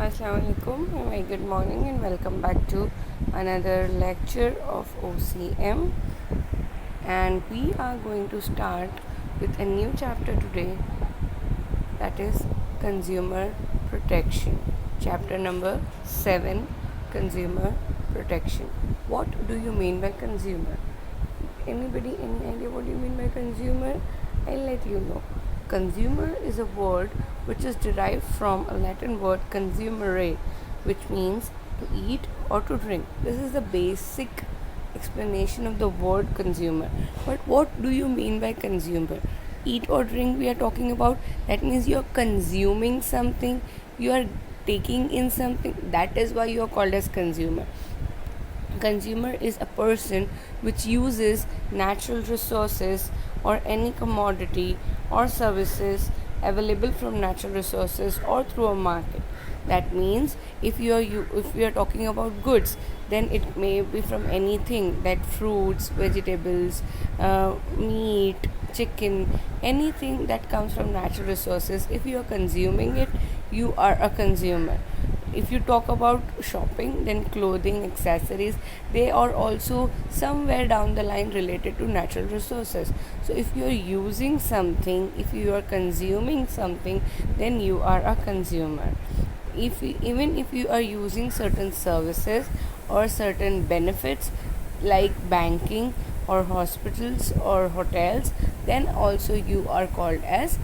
Assalamu alaikum, and very good morning, and welcome back to another lecture of OCM. And we are going to start with a new chapter today, that is consumer protection. Chapter number 7, consumer protection. What do you mean by consumer? Anybody, any idea what you mean by consumer? I'll let you know. Consumer is a word which is derived from a Latin word consumere, which means to eat or to drink. This is the basic explanation of the word consumer. But what do you mean by consumer? Eat or drink, we are talking about. That means you are consuming something, you are taking in something. That is why you are called as consumer. Consumer is a person which uses natural resources or any commodity or services available from natural resources or through a market. That means if you are talking about goods, then it may be from anything, that fruits, vegetables, meat, chicken, anything that comes from natural resources. If you are consuming it, you are a consumer. If you talk about shopping, then clothing, accessories, they are also somewhere down the line related to natural resources. So if you are using something, if you are consuming something, then you are a consumer. Even if you are using certain services or certain benefits like banking or hospitals or hotels, then also you are called as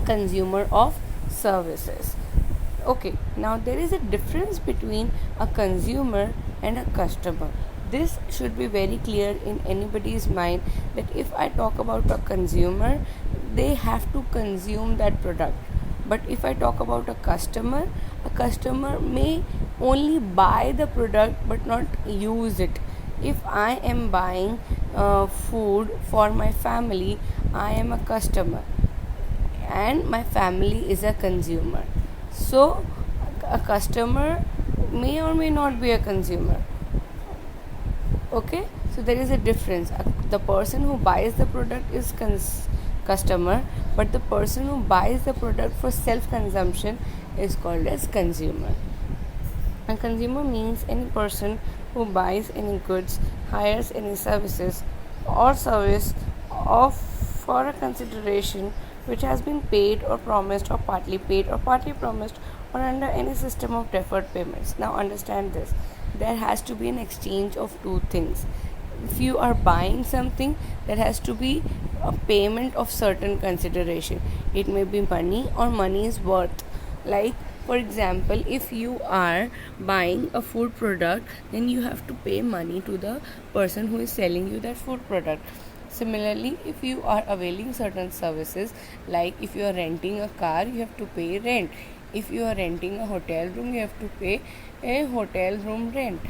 consumer of services. Okay, now there is a difference between a consumer and a customer. This should be very clear in anybody's mind, that if I talk about a consumer, they have to consume that product. But if I talk about a customer may only buy the product but not use it. If I am buying food for my family, I am a customer and my family is a consumer. So, a customer may or may not be a consumer. Okay, so there is a difference. The person who buys the product is customer, but the person who buys the product for self consumption is called as consumer. A consumer means any person who buys any goods, hires any services or service of for a consideration which has been paid or promised or partly promised or under any system of deferred payments. Now understand this. There has to be an exchange of two things. If you are buying something, there has to be a payment of certain consideration. It may be money or money's worth. Like for example, if you are buying a food product, then you have to pay money to the person who is selling you that food product. Similarly, if you are availing certain services, like if you are renting a car, you have to pay rent. If you are renting a hotel room, you have to pay a hotel room rent.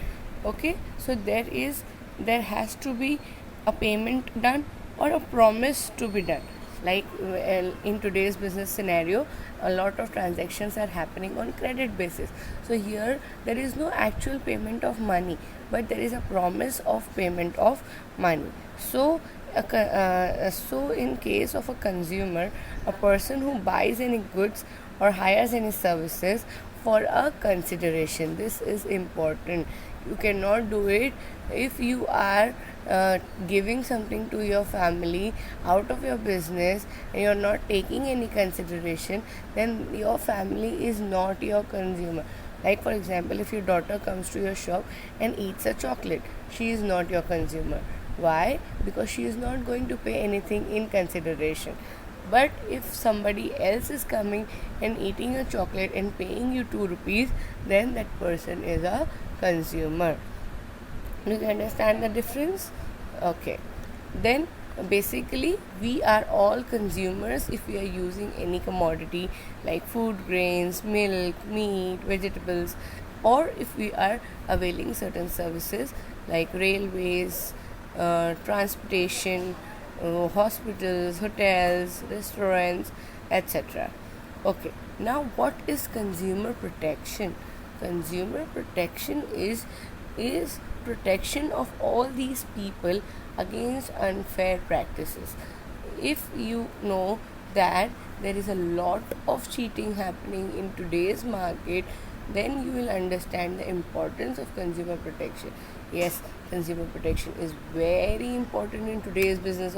Okay, so there has to be a payment done or a promise to be done. Like in today's business scenario, a lot of transactions are happening on credit basis. So here there is no actual payment of money, but there is a promise of payment of money. So in case of a consumer, a person who buys any goods or hires any services for a consideration, this is important. You cannot do it if you are giving something to your family out of your business and you're not taking any consideration. Then your family is not your consumer. Like for example, if your daughter comes to your shop and eats a chocolate, she is not your consumer. Why? Because she is not going to pay anything in consideration. But if somebody else is coming and eating a chocolate and paying you 2 rupees, then that person is a consumer. Do you understand the difference? Okay. Then basically we are all consumers if we are using any commodity like food, grains, milk, meat, vegetables, or if we are availing certain services like railways, transportation, hospitals, hotels, restaurants, etc. Okay, now what is consumer protection? Consumer protection is protection of all these people against unfair practices. If you know that there is a lot of cheating happening in today's market, then you will understand the importance of consumer protection. Yes, consumer protection is very important in today's business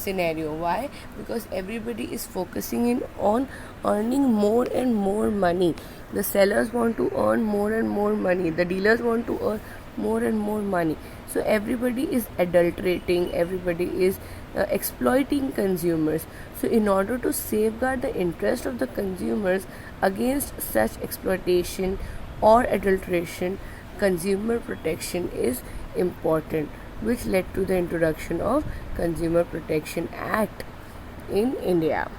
scenario. Why? Because everybody is focusing in on earning more and more money. The sellers want to earn more and more money, the dealers want to earn more and more money. So everybody is adulterating, everybody is exploiting consumers. So in order to safeguard the interest of the consumers against such exploitation or adulteration, consumer protection is important, which led to the introduction of Consumer Protection Act in India.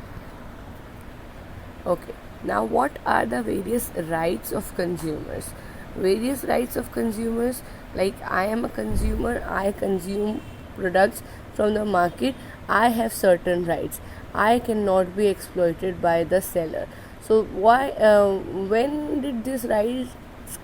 Okay, now what are the various rights of consumers? Various rights of consumers, like I am a consumer, I consume products from the market, I have certain rights. I cannot be exploited by the seller. So when did these rights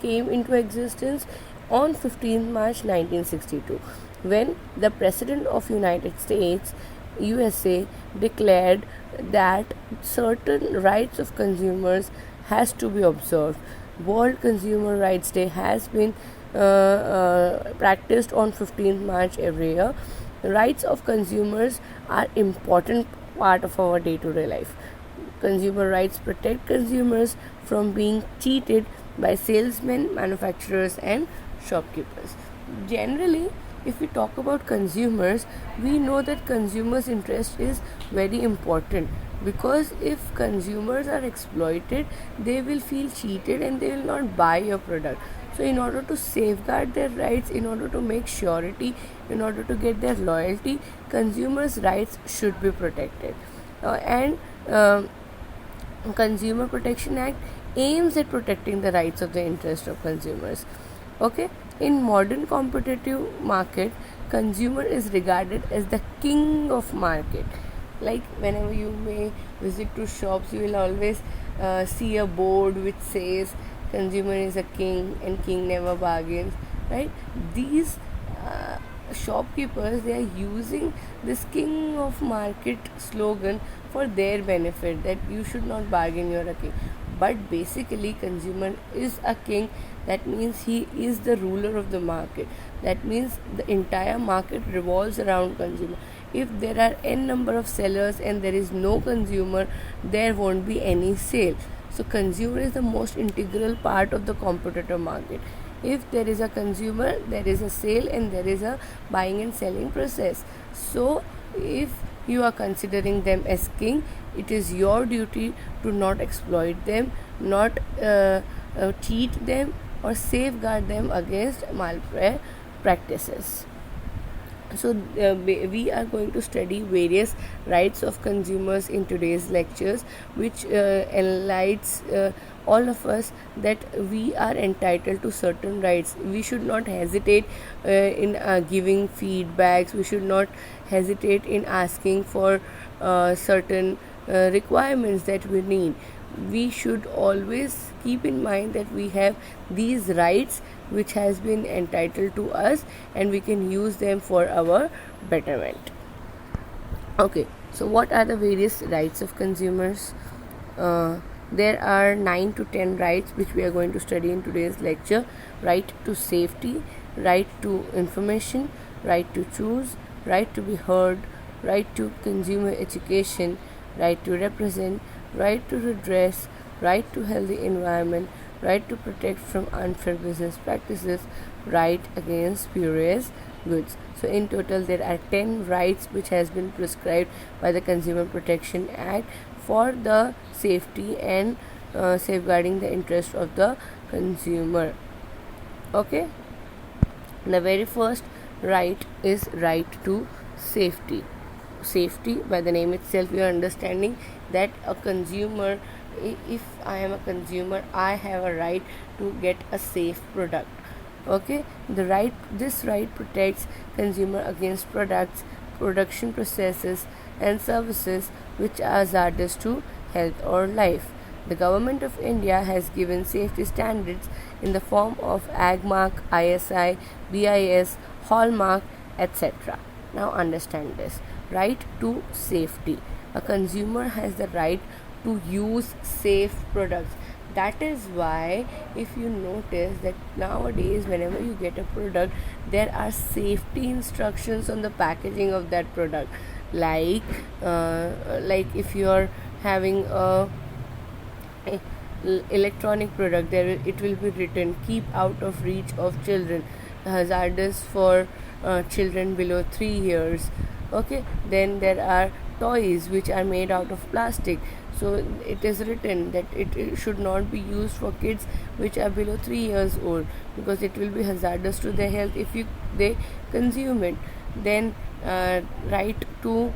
came into existence? On 15th March 1962, when the President of United States USA declared that certain rights of consumers has to be observed. World Consumer Rights Day has been practiced on 15th March every year. Rights of consumers are important part of our day-to-day life. Consumer rights protect consumers from being cheated by salesmen, manufacturers, and shopkeepers. Generally, if we talk about consumers, we know that consumers' interest is very important, because if consumers are exploited, they will feel cheated and they will not buy your product. So in order to safeguard their rights, in order to make surety, in order to get their loyalty, consumers' rights should be protected. And Consumer Protection Act aims at protecting the rights of the interest of consumers. Okay, in modern competitive market, consumer is regarded as the king of market. Like whenever you may visit to shops, you will always see a board which says consumer is a king and king never bargains, right? These shopkeepers, they are using this king of market slogan for their benefit, that you should not bargain, you're a king. But basically consumer is a king. That means he is the ruler of the market. That means the entire market revolves around consumer. If there are n number of sellers and there is no consumer, there won't be any sale. So consumer is the most integral part of the competitor market. If there is a consumer, there is a sale and there is a buying and selling process. So if you are considering them as king, it is your duty to not exploit them, not cheat them, or safeguard them against malware practices. So we are going to study various rights of consumers in today's lectures, which enlightens all of us that we are entitled to certain rights. We should not hesitate in giving feedbacks. We should not hesitate in asking for certain requirements that we need. We should always keep in mind that we have these rights which has been entitled to us, and we can use them for our betterment. Okay, so what are the various rights of consumers? There are 9 to 10 rights which we are going to study in today's lecture. Right to safety, right to information, right to choose, right to be heard, right to consumer education, right to represent, right to redress, right to healthy environment, right to protect from unfair business practices, right against spurious goods. So in total there are 10 rights which has been prescribed by the Consumer Protection Act for the safety and safeguarding the interest of the consumer. Okay, the very first right is right to safety. Safety, by the name itself, we are understanding that a consumer, if I am a consumer, I have a right to get a safe product. Okay, this right protects consumer against products, production processes, and services which are hazardous to health or life. The Government of India has given safety standards in the form of AgMark, ISI, BIS, Hallmark, etc. Now understand this. Right to safety. A consumer has the right to use safe products. That is why, if you notice that nowadays whenever you get a product, there are safety instructions on the packaging of that product. Like if you are having a electronic product, it will be written, keep out of reach of children, hazardous for children below 3 years. Okay, then there are toys which are made out of plastic, so it is written that it should not be used for kids which are below 3 years old, because it will be hazardous to their health if they consume it. Then right to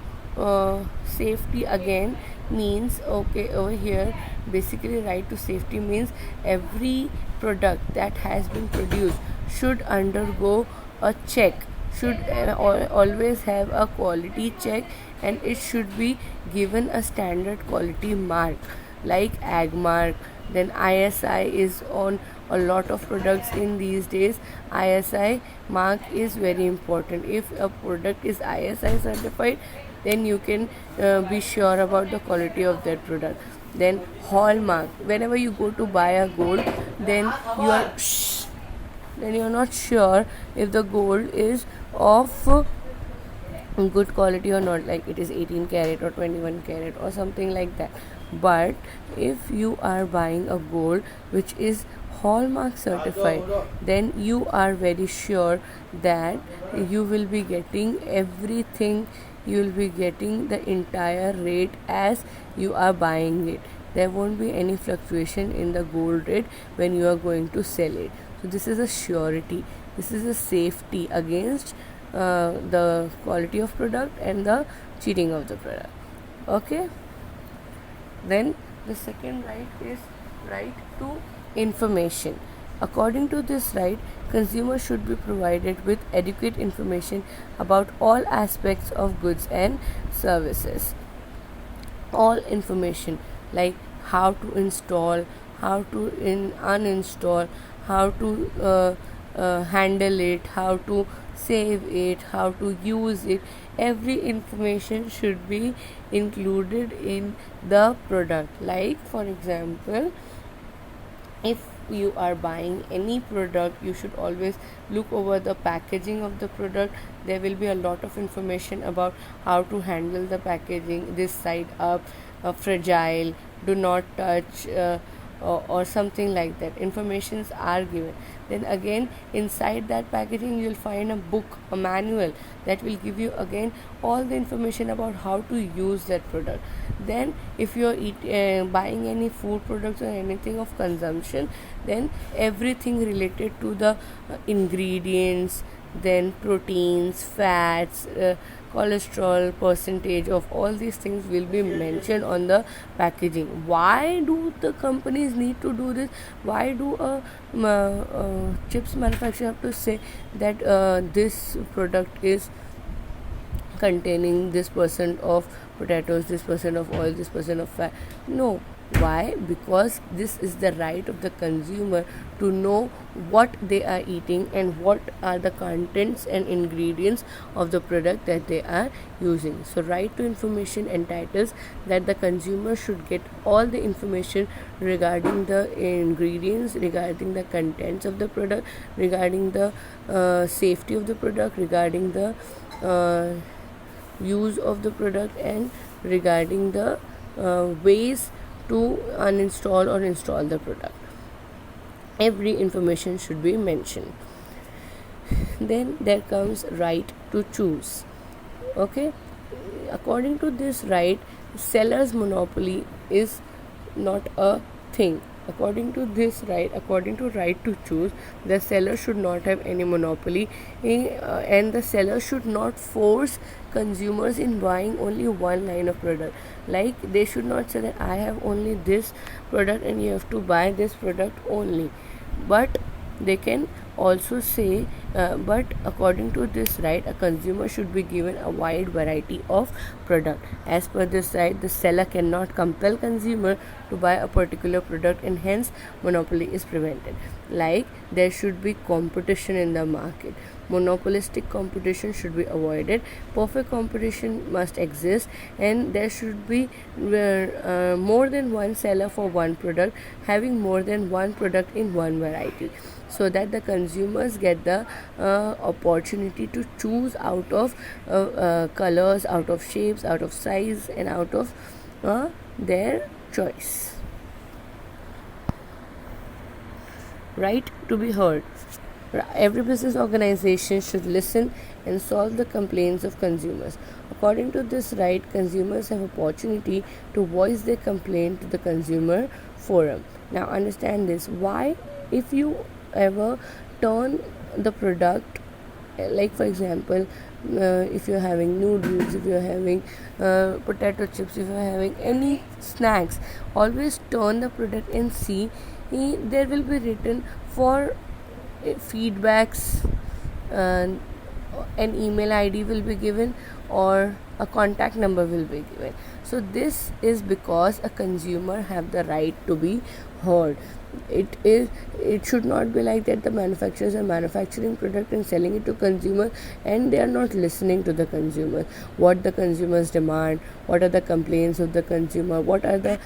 safety again means, okay, over here basically right to safety means every product that has been produced should undergo a check, should always have a quality check, and it should be given a standard quality mark like ag mark. Then ISI is on a lot of products in these days. ISI mark is very important. If a product is ISI certified, then you can be sure about the quality of that product. Then hallmark, whenever you go to buy a gold, then you are not sure if the gold is of good quality or not, like it is 18 karat or 21 karat or something like that. But if you are buying a gold which is hallmark certified, then you are very sure that you will be getting everything, you will be getting the entire rate as you are buying it. There won't be any fluctuation in the gold rate when you are going to sell it. So this is a surety, this is a safety against the quality of product and the cheating of the product. Okay, then the second right is right to information. According to this right, consumers should be provided with adequate information about all aspects of goods and services. All information, like how to install, how to uninstall, how to handle it, how to save it, how to use it. Every information should be included in the product. Like for example, if you are buying any product, you should always look over the packaging of the product. There will be a lot of information about how to handle the packaging, this side up, fragile, do not touch, or something like that. Informations are given. Then again, inside that packaging you will find a book, a manual that will give you again all the information about how to use that product. Then if you are buying any food products or anything of consumption, then everything related to the ingredients, then proteins, fats, cholesterol, percentage of all these things will be mentioned on the packaging. Why do the companies need to do this? Why do chips manufacturer have to say that this product is containing this percent of potatoes, this percent of oil, this percent of fat? No. Why? Because this is the right of the consumer to know what they are eating and what are the contents and ingredients of the product that they are using. So right to information entitles that the consumer should get all the information regarding the ingredients, regarding the contents of the product, regarding the safety of the product, regarding the use of the product, and regarding the ways to uninstall or install the product. Every information should be mentioned. Then there comes right to choose. Okay, according to this right, seller's monopoly is not a thing. According to this right, according to right to choose, the seller should not have any monopoly, and the seller should not force consumers in buying only one line of product. Like they should not say that I have only this product and you have to buy this product only. But they can also say, but according to this right, a consumer should be given a wide variety of product. As per this right, the seller cannot compel consumer to buy a particular product, and hence monopoly is prevented. Like there should be competition in the market. Monopolistic competition should be avoided. Perfect competition must exist, and there should be more than one seller for one product, having more than one product in one variety, so that the consumers get the opportunity to choose out of colors, out of shapes, out of size, and out of their choice. Right to be heard. Every business organization should listen and solve the complaints of consumers. According to this right, consumers have opportunity to voice their complaint to the consumer forum. Now understand this. Why, if you ever turn the product, like for example, if you're having noodles, if you're having potato chips, if you're having any snacks, always turn the product and see there will be written for feedbacks, an email ID will be given, or a contact number will be given. So this is because a consumer have the right to be heard. It should not be like that the manufacturers are manufacturing product and selling it to consumer, and they are not listening to the consumers, what the consumers demand, what are the complaints of the consumer, what are the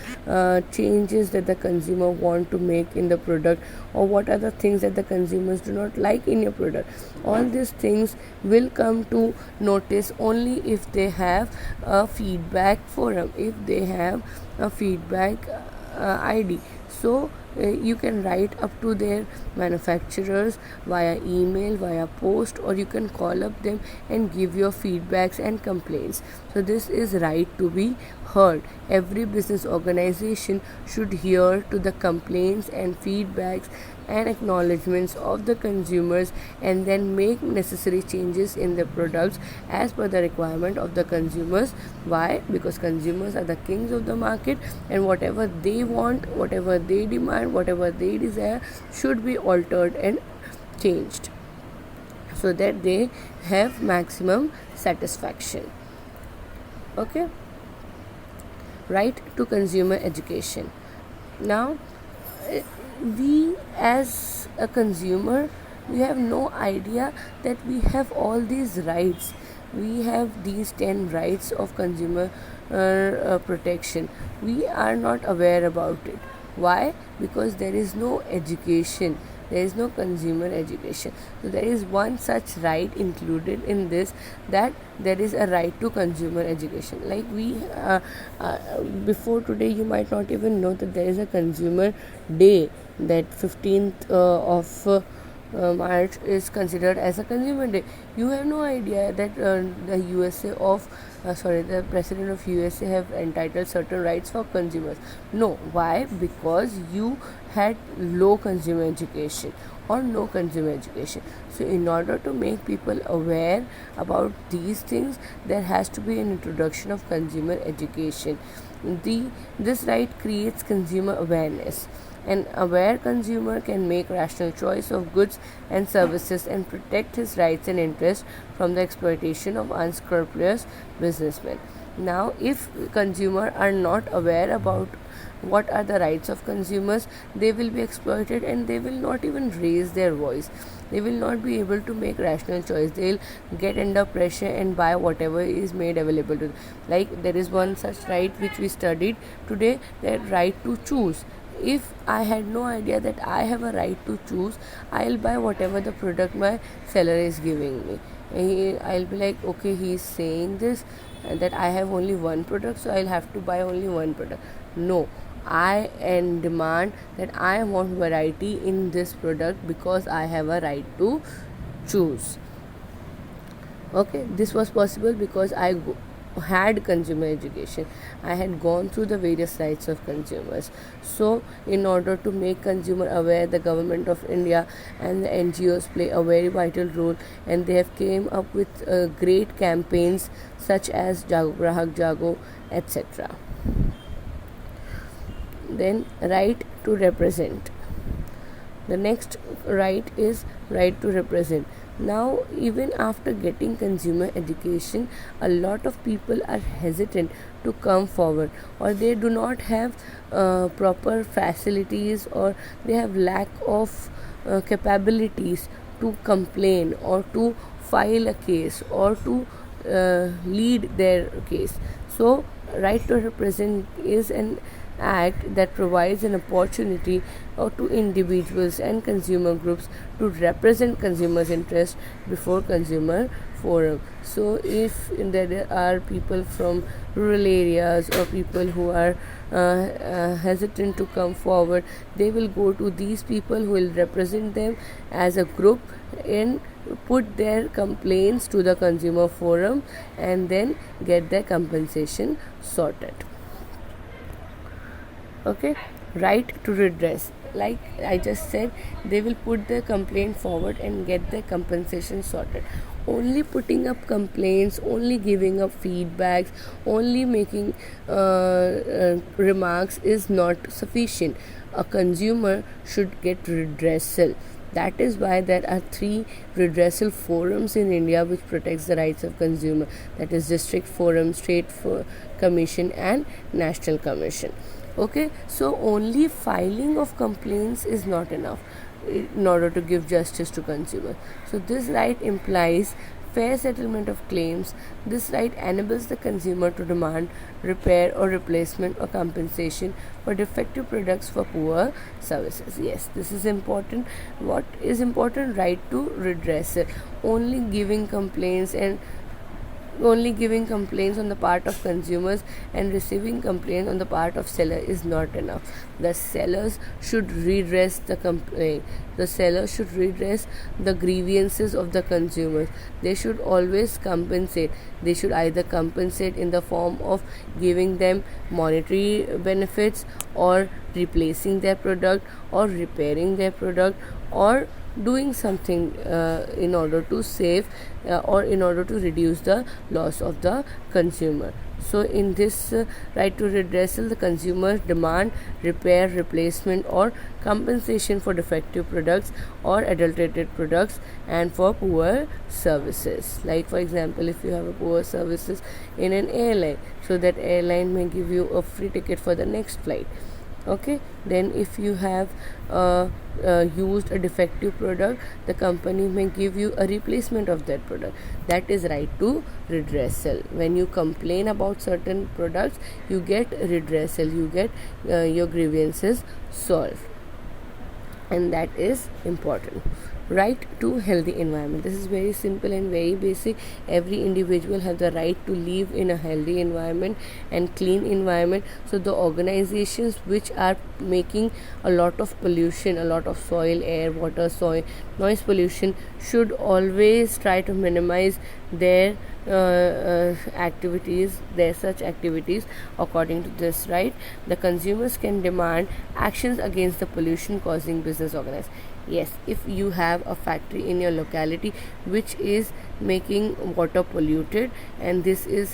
changes that the consumer want to make in the product, or what are the things that the consumers do not like in your product. All these things will come to notice only if they have a feedback forum, if they have a feedback ID. So you can write up to their manufacturers via email, via post, or you can call up them and give your feedbacks and complaints. So this is right to be heard. Every business organization should hear to the complaints and feedbacks and acknowledgements of the consumers, and then make necessary changes in the products as per the requirement of the consumers. Why? Because consumers are the kings of the market, and whatever they want, whatever they demand, whatever they desire should be altered and changed, so that they have maximum satisfaction. Okay. Right to consumer education. Now we as a consumer, we have no idea that we have all these rights. We have these 10 rights of consumer protection. We are not aware about it. Why? Because there is no education, there is no consumer education. So there is one such right included in this, that there is a right to consumer education. Like we before today, you might not even know that there is a consumer day, that 15th of March is considered as a consumer day. You have no idea that the president of USA have entitled certain rights for consumers. No. Why? Because you had low consumer education or no consumer education. So in order to make people aware about these things, there has to be an introduction of consumer education. This right creates consumer awareness. An aware consumer can make rational choice of goods and services and protect his rights and interests from the exploitation of unscrupulous businessmen. Now, if consumers are not aware about what are the rights of consumers, they will be exploited, and they will not even raise their voice. They will not be able to make rational choice. They will get under pressure and buy whatever is made available to them. Like there is one such right which we studied today, that right to choose. If I had no idea that I have a right to choose, I'll buy whatever the product my seller is giving me. I'll be like, okay, he's saying this, that I have only one product, so I'll have to buy only one product. No, I demand that I want variety in this product because I have a right to choose. Okay, this was possible because I had consumer education. I had gone through the various rights of consumers. So in order to make consumer aware, the government of India and the NGOs play a very vital role, and they have came up with great campaigns such as Jago Grahak Jago, etc. Then right to represent. The next right is right to represent. Now, even after getting consumer education, a lot of people are hesitant to come forward, or they do not have proper facilities, or they have lack of capabilities to complain or to file a case or to lead their case. So right to represent is an act that provides an opportunity to individuals and consumer groups to represent consumers' interest before consumer forum. So if there are people from rural areas or people who are hesitant to come forward, they will go to these people who will represent them as a group and put their complaints to the consumer forum and then get their compensation sorted. Okay, right to redress, like I just said, they will put their complaint forward and get their compensation sorted. Only putting up complaints, only giving up feedbacks, only making remarks is not sufficient. A consumer should get redressal. That is why there are 3 redressal forums in India which protects the rights of consumer. That is District Forum, State Commission and National Commission. Okay, so only filing of complaints is not enough in order to give justice to consumers. So this right implies fair settlement of claims. This right enables the consumer to demand repair or replacement or compensation for defective products for poor services. Yes, this is important. What is important? Right to redressal. Only giving complaints on the part of consumers and receiving complaints on the part of seller is not enough. The sellers should redress the complaint. The seller should redress the grievances of the consumers. They should always compensate. They should either compensate in the form of giving them monetary benefits or replacing their product or repairing their product or doing something in order to save or in order to reduce the loss of the consumer. So in this right to redressal, the consumers demand repair, replacement or compensation for defective products or adulterated products and for poor services. Like for example, if you have a poor services in an airline, so that airline may give you a free ticket for the next flight. Okay, then if you have used a defective product, the company may give you a replacement of that product. That is right to redressal. When you complain about certain products, you get redressal, you get your grievances solved, and that is important. Right to healthy environment. This is very simple and very basic. Every individual has the right to live in a healthy environment and clean environment. So the organizations which are making a lot of pollution, a lot of soil, air, water, soil, noise pollution, should always try to minimize their activities, their such activities. According to this right, the consumers can demand actions against the pollution causing business organization. Yes, if you have a factory in your locality which is making water polluted and this is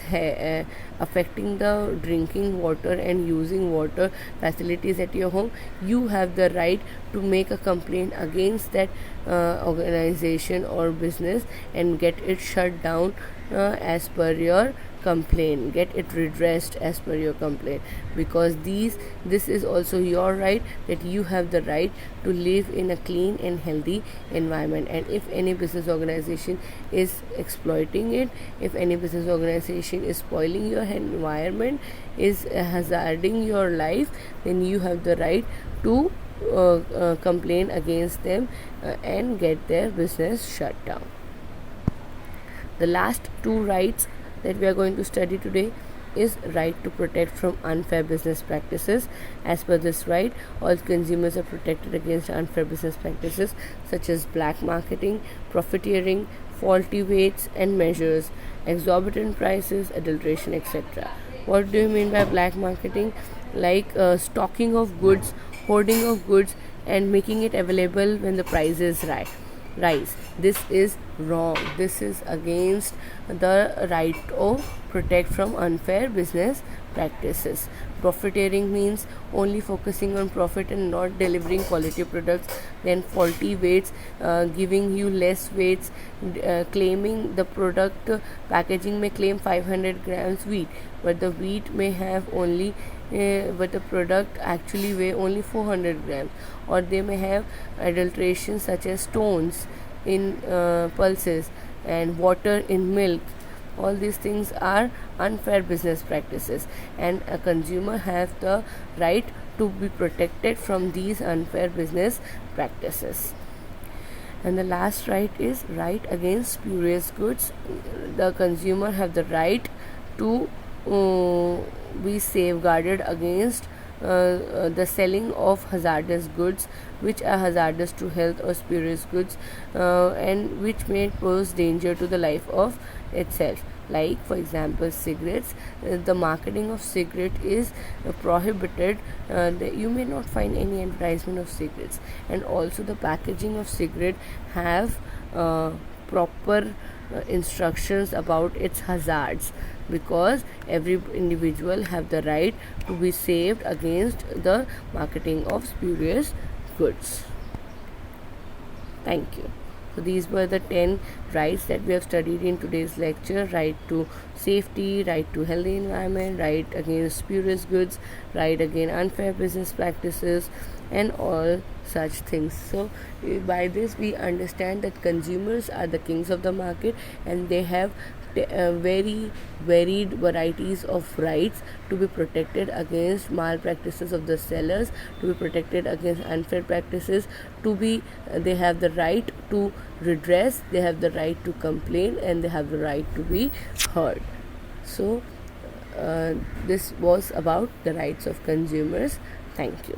affecting the drinking water and using water facilities at your home, you have the right to make a complaint against that organization or business and get it shut down as per your complaint, get it redressed as per your complaint, because this is also your right, that you have the right to live in a clean and healthy environment. And if any business organization is exploiting it, if any business organization is spoiling your environment, is hazarding your life, then you have the right to complain against them and get their business shut down. The last 2 rights that we are going to study today is right to protect from unfair business practices. As per this right, all consumers are protected against unfair business practices such as black marketing, profiteering, faulty weights and measures, exorbitant prices, adulteration, etc. What do you mean by black marketing? Like stocking of goods, hoarding of goods and making it available when the prices rise. This is wrong. This is against the right to protect from unfair business practices. Profiteering means only focusing on profit and not delivering quality products. Then faulty weights, giving you less weights, claiming the product packaging may claim 500 grams wheat, but the wheat may have only but the product actually weigh only 400 grams, or they may have adulteration such as stones in pulses and water in milk. All these things are unfair business practices, and a consumer has the right to be protected from these unfair business practices. And the last right is right against spurious goods. The consumer have the right to be safeguarded against the selling of hazardous goods which are hazardous to health, or spurious goods and which may pose danger to the life of itself. Like for example cigarettes, the marketing of cigarette is prohibited. You may not find any advertisement of cigarettes, and also the packaging of cigarette have proper instructions about its hazards, because every individual have the right to be saved against the marketing of spurious goods. Thank you. So these were the 10 rights that we have studied in today's lecture: right to safety, right to healthy environment, right against spurious goods, right against unfair business practices, and all such things. So by this we understand that consumers are the kings of the market, and they have very varied varieties of rights to be protected against malpractices of the sellers, to be protected against unfair practices, to be they have the right to redress, they have the right to complain, and they have the right to be heard. So this was about the rights of consumers. Thank you.